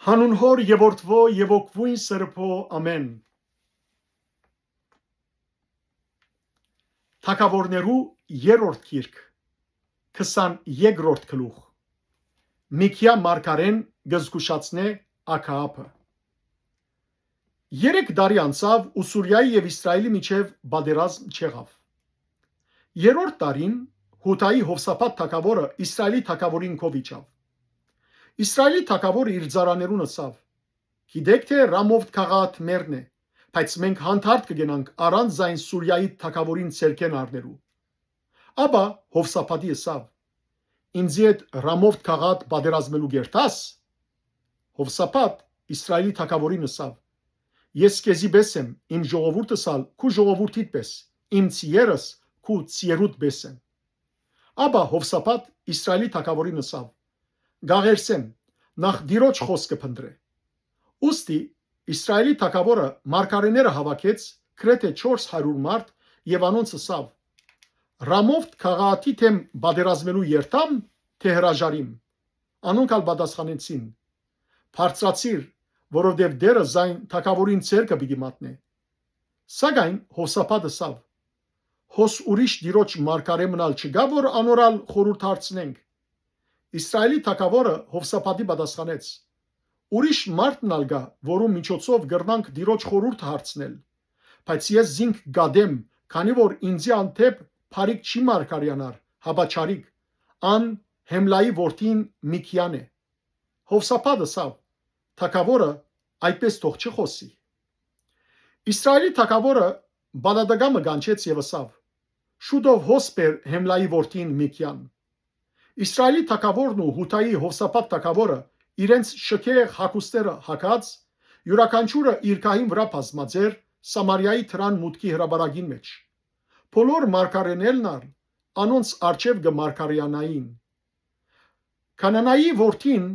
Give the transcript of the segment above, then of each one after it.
Հանուն հոր եւ որդվո եւ օգվույն սրբո ամեն։ Թագավորներու երրորդ գիրք 22-րդ գլուխ Միքիա մարգարեն գզգուշացնե Աքահապը։ 3 տարի անցավ ու Սուրիայի եւ Իսրայելի միջև բادرազմ չեղավ։ Երրորդ տարին Հութայի Հովսափատ թագավորը Իսրայելի թագավորին կովիճավ։ Իսրայելի թագավորը իր ծառաներուն ասավ. Գիտեք թե Ռամովթ քաղաք մերն է, բայց մենք հանդարտ կգնանք առանց զայն Սուրիայի թագավորին ցերկեն առնելու։ Աբա Հովսափատի ասավ. Ինձի հետ Ռամովթ քաղաք բادرազմելու գերտաս։ Հովսափատ Իսրայելի թագավորին ասավ. Ես քեզի պես եմ, իմ ժողովուրդս ալ քու ժողովուրդիդ պես, իմ ցիերս քու ցիերուդ պես եմ։ Աբա Հովսափատ Իսրայելի թագավորին ասավ. Գաղերսեմ, նախ դիրոջ խոսքը փնտրե։ Ոստի Իսրայելի թագավորը մարգարեները հավաքեց գրեթե 400 մարդ եւ անոնց ասավ. Ռամովթ քաղաքի թեմ բادرազմելու երթամ թե հրաժարիմ։ Անոնք ալ պատասխանեցին. Բարձրացիր, որովհետեւ դերը զայն թագավորին ցերկը պիտի մատնե։ Սակայն Հովսափատը ասավ. Հոս ուրիշ դիրոջ մարգարե մնալ չգա, որ անորալ խորհուրդ հարցնենք։ Իսրայելի թագավորը Հովսափատի պատասխանեց. Ուրիշ մարդն ալ գա, որում միջոցով գրնանք դիրոջ խորհուրդ հարցնել, բայց ես զինք գադեմ, քանի որ ինձի անտեպ փարիկ չի մարգարյանար, հաբաչարիկ, ան Հեմլայի որդին Միքիան է։ Հովսափատը ասավ. թագավորը այդպես թող չխոսի։ Իսրայելի թագավորը բադադագամը գանչեց եւ ասավ. շուտով հոսպեր Հեմլայի որդին Միքիան։ Իսրայելի թագավորն ու Հութայի Հովսափատ թագավորը իրենց շքեղ հագուստերը հագած յուրաքանչյուրը իր կահին վրա բազմաձեր Սամարիայի թրան մուտքի հրաբարագին մեջ։ Բոլոր մարգարեներն անոնց արչև գմարգարյանային։ Կանանայի որդին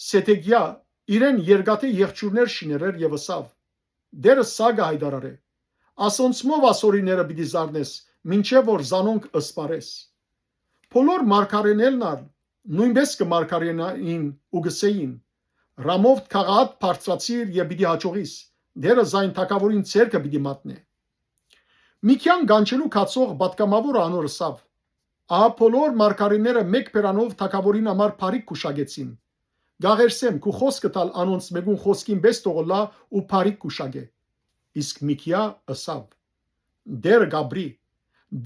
Սեթեգիա իրեն երկաթի եղջյուրներ շիներեր եւ ասավ. դերը սագը հայդարարե, ասոնցմով ասորիները պիտի զարնես, մինչև որ զանոնք ըսպարես։ Բոլոր մարգարեներն նույնպես կմարգարենային ու գսեին. Ռամովթ քաղաք բարձրացիր եւ պիտի հաջողիս, դերը զայն թագավորին ցերկը պիտի մատնե։ Միքիան գանչելու կացող պատգամավորը անոր ասավ. ահա բոլոր մարգարեները մեկ բերանով թագավորին համար բարիք կուշագեցին։ Գաղերսեմ քու խոսքը տալ անոնց մեկուն խոսքին պես տողլա ու բարիք կուշագե։ Իսկ Միքիա ասավ. դերը գաբրի,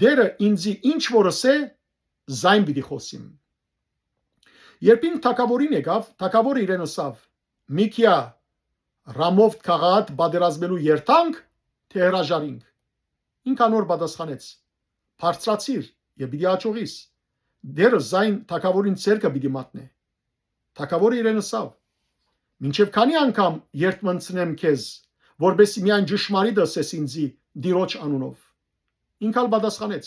դերը ինձի ինչ որս է, զայն պիտի խոսիմ։ Երբ ինք թագավորին եկավ, թագավորը իրեն ասավ. Միքիա, Ռամովթ քաղաք բادرազմելու երթանք թե հրաժարինք։ Ինք անոր պատասխանեց. բարձրացիր եւ պիտի հաջողիս, դերը զայն թագավորին ցերկը պիտի մատնե։ Թագավորը իրեն ասավ. մինչև քանի անգամ երթմնցնեմ քեզ, որբեսի միայն ճշմարիտ ասես ինձի դիրոջ անունով։ Ինք ալ պատասխանեց.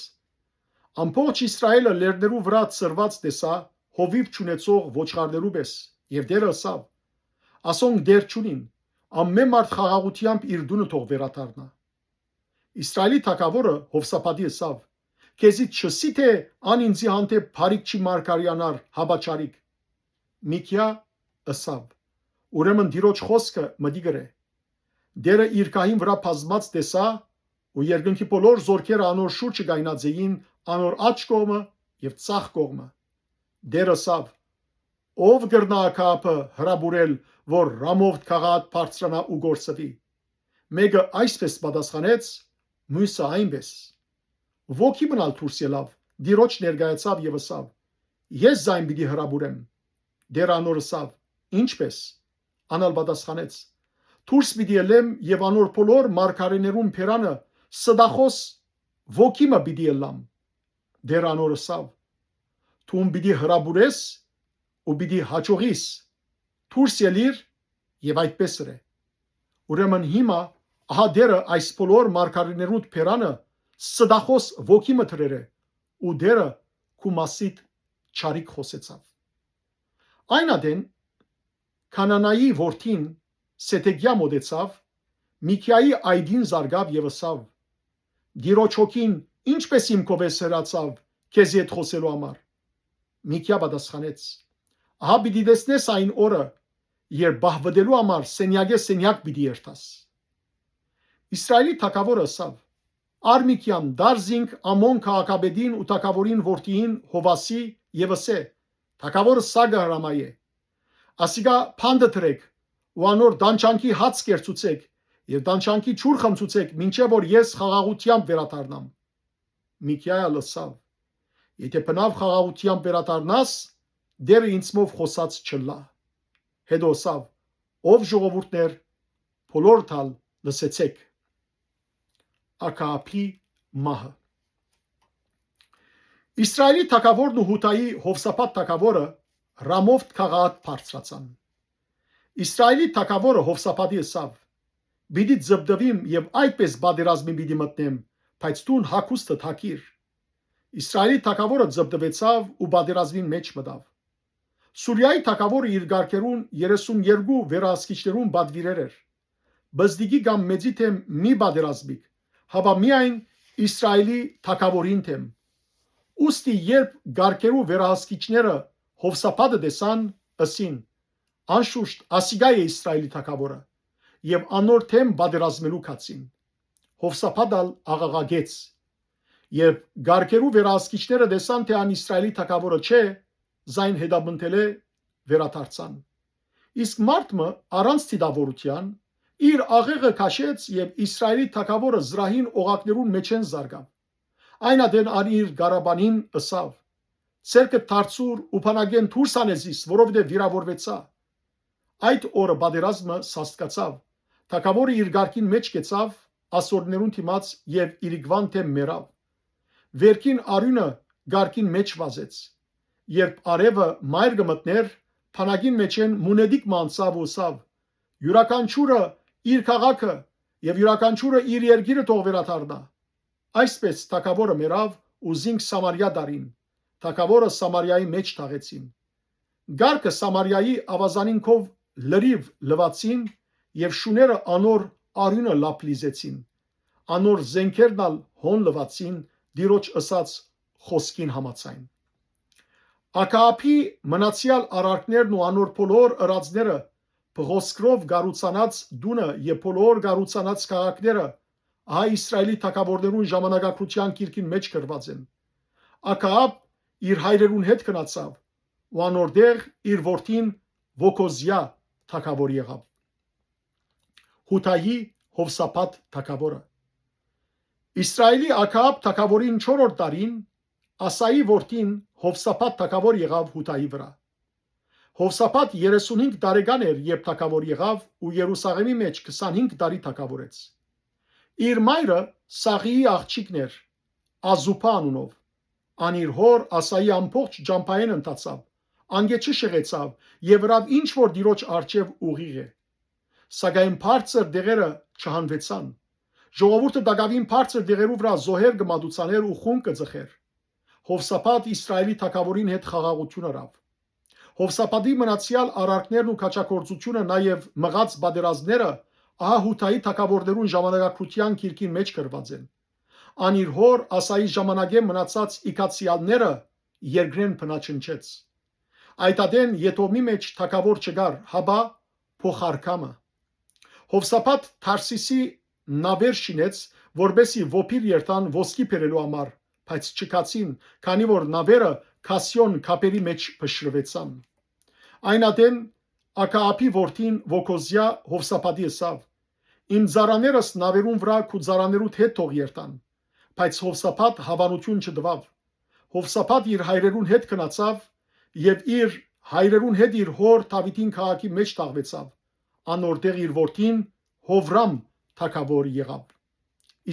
ամբողջ Իսրայելը լեռներու վրա ծրված տեսա հովիվ չունեցող ոչխարներու պես, եւ դերը ասավ. ասոնք դեր չունին, ամեն մարդ խաղաղությամբ իր դունը թող վերադառնա։ Իսրայելի թագավորը Հովսափատի ասավ. քեզի չսի թե ան ինձի հանդեպ բարիք չի մարգարյանար, հաբաչարիկ։ Միքիա ասավ. ուրեմն դիրոջ խոսքը մտի գրե։ Դերը իր կահին վրա բազմած տեսա ու երկնքի բոլոր զորքերը անոր շուրջը գայնացեին անոր աջ կողմը եւ ցախ կողմը։ Դերը ասավ. ով գրնա Աքահապը հրաբուրել, որ Ռամովթ քաղաք բարձրանա ու գործվի։ Մեկը այսպես պատասխանեց, մյուսը այնպես։ Ոգի մնալ դուրս ելավ, դիրոջ ներկայացավ եւ ասավ. ես զայն պիտի հրաբուրեմ։ Դեր անոր ասավ. ինչպես։ Անալ պատասխանեց. դուրս պիտի ելեմ եւ անոր բոլոր մարգարեներուն փերանը սդախոս ոգիմը պիտի ելամ։ Դեր անոր ասավ. դու պիտի հրաբուրես ու պիտի հաջողիս, դուրս ելիր եւ այդպես է։ Ուրեմն հիմա ահա դերը այս բոլոր մարգարեներուն փերանը սդախոս ոգիմը թրերը ու դերը քու մասիդ չարիք խոսեցավ։ Այն ադեն Կանանայի որդին Սեթեգիա մոտեցավ, Միքիայի այդին զարգավ եւ ասավ. դիրոջ հոգին ինչպես իմ կովես հրացավ քեզի հետ խոսելու համար։ Միքիա պատասխանեց. ահա պիտի տեսնես այն օրը, երբ բահվդելու համար սենյակե սենյակ պիտի երթաս։ Իսրայելի թագավորը ասավ. Արմիկյան դարզինք ամոն քաղաքաբեդին ու թագավորին որդիին Հովասի եւ ասե. թագավորը սագը հրամայե։ Ասիգա փանդը թրեք ու անոր դանչանքի հաց կերծուցեք եւ դանչանքի ճուր խմծուցեք, մինչեւ որ ես խաղաղությամբ վերադառնամ։ Միքայել ասավ. Եթե բնավ խաղաղությամբ վերադառնաս, դերը ինձմով խոսած չլա։ Հետո ասավ. ով ժողովուրդներ, բոլորթալ լսեցեք։ Ակապի մահը։ Իսրայելի թագավորն ու Հութայի Հովսափատ թագավորը Ռամովթ քաղաք բարձրացան։ Իսրայելի թագավորը Հովսափատի ասավ. Բիդի ձբդվիմ եւ այդպես բادرազմի բիդի մտնեմ, բայց դու հակուստը թակիր։ Իսրայելի թագավորը ձբդվեցավ ու բادرազմին մեջ մտավ։ Սուրիայի թագավորը իր գարքերուն 32 վերահսկիչներուն բادرվիրեր էր։ Բզդիգի կամ մեծի թեմ մի բادرազմիկ, հավա միայն Իսրայելի թագավորին թեմ։ Ոստի երբ գարքերու վերահսկիչները Հովսափատը տեսան, ասին. անշուշտ ասիգա է Իսրայելի թագավորը եւ անոր թեմ բادرազմելու կացին։ Հովսափատալ աղաղագեց։ Երբ գարքերու վերահսկիչները տեսան, թե ան Իսրայելի թագավորը չէ, զայն հետաբնտել է վերադարձան։ Իսկ մարդը առանց թիդավորության իր աղեղը քաշեց եւ Իսրայելի թագավորը զրահին օղակներուն մեջ են զարգավ։ Այն ադեն ան իր գարաբանին ասավ. Ցերկը դարձուր ու փանագեն դուրս անեզիս, որովհետեւ վիրավորվեցա։ Այդ օրը բادرազմը սաստկացավ։ Թագավորը իր գարկին մեջ կեցավ ասորներուն դիմաց եւ իրիկվան թեմ մեռավ։ Վերքին արյունը գարկին մեջ վազեց։ Երբ արևը մայր գմտներ, փանագին մեջ են մունեդիկ մանցավ ու սավ։ Յուրաքանչյուրը իր քաղաքը եւ յուրաքանչյուրը իր երկիրը թող վերադառնա։ Այսպես թագավորը մեռավ ու զինք Սամարիա դարին։ Թագավորը Սամարիայի մեջ թաղեցին։ Գարկը Սամարիայի ավազանինքով լրիվ լվացին եւ շուները անոր արյունը լապլիզեցին։ Անոր զենքերն ալ հոն լվացին դիրոջ ըսած խոսքին համաձայն։ Ակապի մնացյալ արարքներն ու անոր բոլոր ըրածները փղոսկրով գառուցանած դունը եւ բոլոր գառուցանած քաղաքները այ Իսրայելի թագավորներուն ժամանակակցության գիրքին մեջ գրված են։ Ակապ իր հայրերուն հետ գնացավ ու անորդեղ իր որդին Վոկոզիա թագավոր եղավ։ Հութայի Հովսափատ թագավորը Իսրայելի Ակապ թագավորին 4-րդ տարին Ասայի որդին Հովսափատ թագավոր եղավ Հութայի վրա։ Հովսափատ 35 տարեկան էր, երբ թագավոր եղավ ու Երուսաղեմի մեջ 25 տարի թագավորեց։ Իր մայրը Սաղիի աղջիկն էր, Ազուփա անունով։ Ան իր հոր Ասայի ամբողջ ջամփային ընթացավ, անգեչը շեղեցավ եւ վրավ ինչ որ դիրոջ արչեւ ուղիղ է։ Սակայն բարձր դեղերը չհանվեցան։ Ժողովուրդը դակավին բարձր դեղերու վրա զոհեր գմադուցաներ ու խուն կձխեր։ Հովսափատ Իսրայելի թագավորին հետ խաղաղություն արավ։ Հովսափատի մնացյալ արարքներն ու քաչակորձությունը նաև մղած բادرազմները ահա Հութայի թագավորներուն ժամանակակցության գիրքին մեջ գրված են։ Ան իր հոր Ասայի ժամանակե մնացած իքացիալները երկրեն փնաչնչեց։ Այդ ադեն Եթոմի մեջ թագավոր չգար, հաբա փոխարկամը։ Հովսափատ Թարսիսի նավեր շինեց, որբեսի ոփիր երթան ոսկի բերելու համար, բայց չկացին, քանի որ նավերը Քասիոն քապերի մեջ փշրվեցան։ Այն ադեն Ակապի որդին Վոկոզիա Հովսափատի ասավ. Իմ ծառաներս նավերուն վրա քու ծառաներուդ հետ թող երթան, բայց Հովսափատ հավանություն չտվավ։ Հովսափատ իր հայրերուն հետ գնացավ եւ իր հայրերուն հետ իր հոր Դավիթին քաղաքի մեջ թաղվեցավ։ Անորդեղ իր որդին Հովրամ թագավոր եղավ։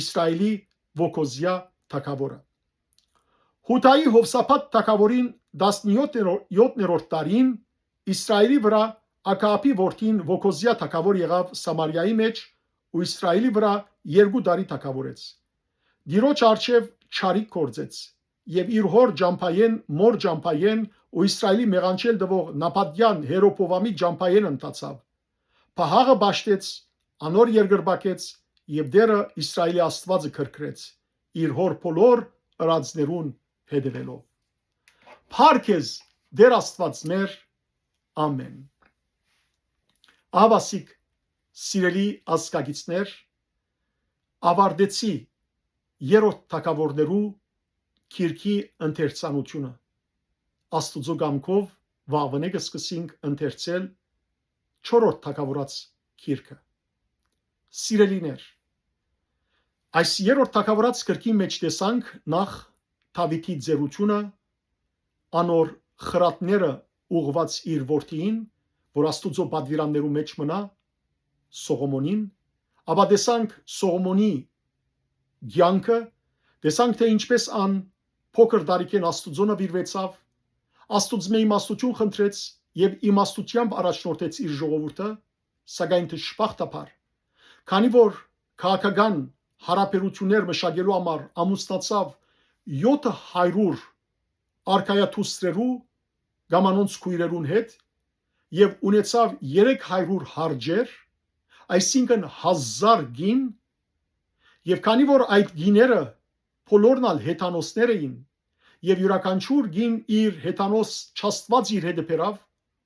Իսրայելի Վոկոզիա թագավորը։ Հութայի Հովսափատ թագավորին 17-րդ տարին Իսրայելի վրա Ակապի որդին Վոկոզիա թագավոր եղավ Սամարիայի մեջ ու Իսրայելի վրա 2 տարի թագավորեց։ Դիրոջ արչև չարիք կործեց եւ իր հոր ջամփայեն, մոր ջամփայեն ու Իսրայելի մեղանչել դվող Նապադյան Հերոփովամի ջամփայեն ընթացավ։ Փահաղը բաշտեց, անոր երկրբակեց եւ դերը Իսրայելի Աստվածը քրքրեց իր հոր բոլոր ըրածներուն հետևելով։ Փառքեզ Դեր Աստված մեր, ամեն։ Ավասիկ սիրելի ազգագիցներ, ավարտեցի երրորդ թագավորներու քիրքի ընթերցանությունը։ Աստուծո գամքով վաղվնե կսկսենք ընթերցել չորրորդ թագավորաց քիրքը։ Սիրելիներ, այս երրորդ թագավորաց քրքի մեջ տեսանք նախ Դավիթի ձեռությունը, անոր խրատները ուղված իր որդին, որ Աստուծո պատվիրաններու մեջ մնա, Սողոմոնին, ապա տեսանք Սողոմոնի ցանկը, տեսանք թե ինչպես ան փոքր տարիքեն Աստուծո նվիրվեցավ, Աստուծո իմաստություն խնդրեց եւ իմաստությամբ առաջնորդեց իր ժողովուրդը, սակայն դժբախտաբար, քանի որ քաղաքական հարաբերություններ մշակելու համար ամուսնացավ 700 արքայաթուստրերու գամանոնց քույրերուն հետ եւ ունեցավ 300 հարջեր, այսինքն 1000 գին, եւ քանի որ այդ գիները բոլորն ալ հեթանոսներ էին եւ յուրաքանչյուր գին իր հեթանոս չաստված իր հետը բերավ,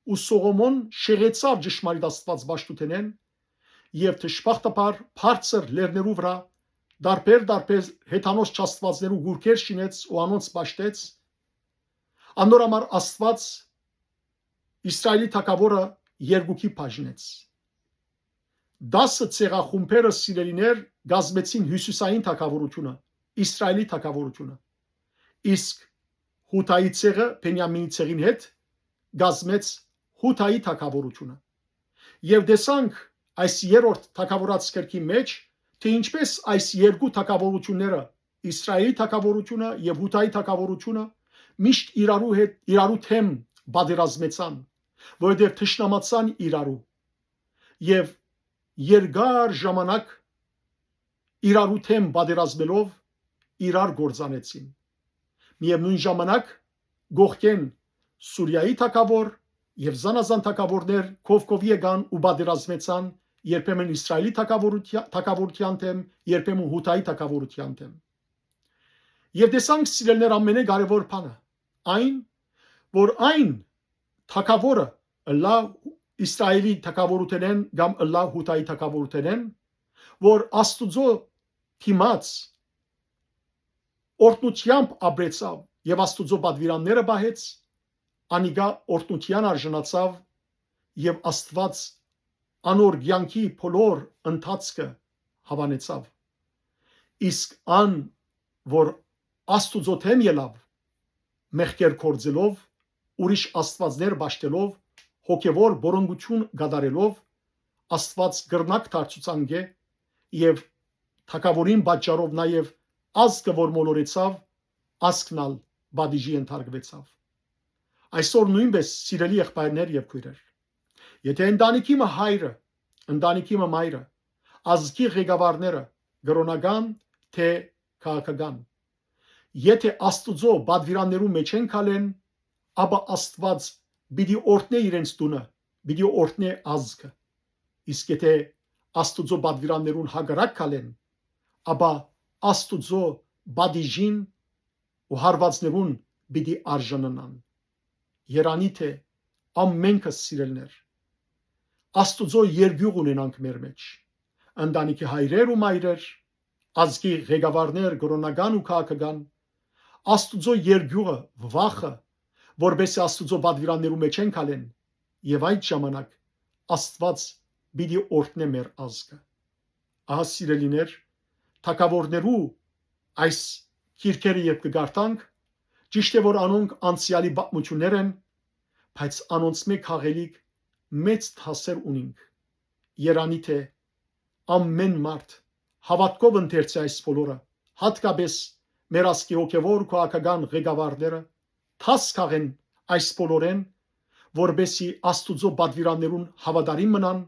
ու Սողոմոն շեղեցավ ճշմարիտ Աստված ճաշտութենեն եւ դժբախտաբար բարձր լեռներու վրա դարբեր հեթանոս չաստվածներու գուրքեր շինեց ու անոնց ճաշտեց, անոր համար Աստված Իսրայելի թագավորը երկուքի բաժնեց։ 10 ցեղախումբերը սիրելիներ գազմեցին հյուսիսային թագավորությունը, Իսրայելի թագավորությունը, իսկ Հութայի ցեղը Բենյամինի ցեղին հետ գազմեց Հութայի թագավորությունը։ Եվ տեսանք այս երրորդ թագավորաց քրքի մեջ, թե ինչպես այս երկու թագավորությունները, Իսրայելի թագավորությունը եւ Հութայի թագավորությունը, միշտ իրարու թեմ բادرազմեցան, որովհետև թշնամացան իրարու եւ երկար ժամանակ իրարու թեմ բادرազմելով իրար գործանեցին։ Միևնույն ժամանակ գողքեն Սուրիայի թագավոր եւ զանազան թագավորներ կողքով եկան ու բادرազմեցան երբեմն Իսրայելի թագավորության թեմ, երբեմն Հութայի թագավորության թեմ։ Եվ տեսանք սիրելներ ամենակարևոր բանը, այն, որ այն թագավորը ըլլա Իսրայելի թագավորութենեն կամ ըլլա Հութայի թագավորութենեն, որ Աստուծո թիմած օրտնությամբ ապրեցավ եւ Աստուծո պատվիրանները բահեց, անիգա օրտնության արժանացավ եւ Աստված անոր ցանկի բոլոր ընթացքը հավանեցավ։ Իսկ ան, որ Աստուծո թեմ ելավ, մեղքեր կործելով, ուրիշ աստվածներ ճաշտելով, հոգևոր բորոնգություն գդարելով, Աստված գրնակ դարձուցանգե եւ թագավորին պատճառով նաեւ ազգը որ մոլորեցավ, ազգնալ բադիժի ընթարկվեցավ։ Այսօր նույնպես սիրելի եղբայրներ եւ քույրեր, եթե ընտանիքի հայրը, ընտանիքի մայրը, ազգի ղեկավարները գրոնական թե քաղաքական, եթե Աստուծո պատվիրաններու մեջ են կալեն, ապա Աստված պիտի օրհնե իրենց տունը, պիտի օրհնե ազգը։ Իսկ եթե Աստուծո պատվիրաններուն հակառակ կալեն, ապա Աստուծո բադիժին ու հարվածներուն պիտի արժանանան։ Երանի թե ամենքս սիրելներ Աստուծո երկյուղ ունենանք մեր մեջ, ընտանիքի հայրեր ու մայրեր, ազգի ղեկավարներ գրոնական ու քաղաքական, Աստուծո երկյուղը վախը, որբեսի Աստուծո պատվիրաններու մեջ են կալեն, եւ այդ ժամանակ Աստված պիտի օրհնե մեր ազգը։ Ահա սիրելիներ, թագավորներու այս քիրքերը երբ կգարտանք, ճիշտ է որ անոնք անցյալի պատմություններ են, բայց անոնց մեկ խաղելիք մեծ հասեր ունինք։ Երանի թե ամեն մարդ հավատքով ընթերցի այս բոլորը, հատկապես մեր ազգի հոգևոր քաղաքական ղեկավարները թաս քաղեն այս բոլորեն, որբեսի Աստուծո պատվիրաններուն հավատարիմ մնան,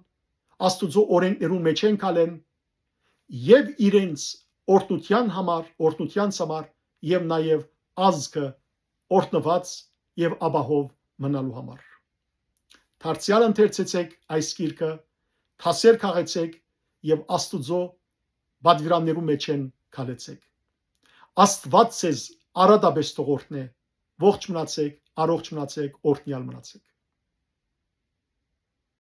Աստուծո օրենքներուն մեջ են կալեն եւ իրենց օրտնության համար եւ նաեւ ազգը օրտնված եւ ապահով մնալու համար։ Դարձյալ ընթերցեցեք այս գիրքը, թասեր քաղեցեք եւ Աստուծո պատվիրաններու մեջ են կալեցեք։ Աստված ձեզ արադաբես թողորտնե, ողջ մնացեք, առողջ մնացեք, օրհնյալ մնացեք։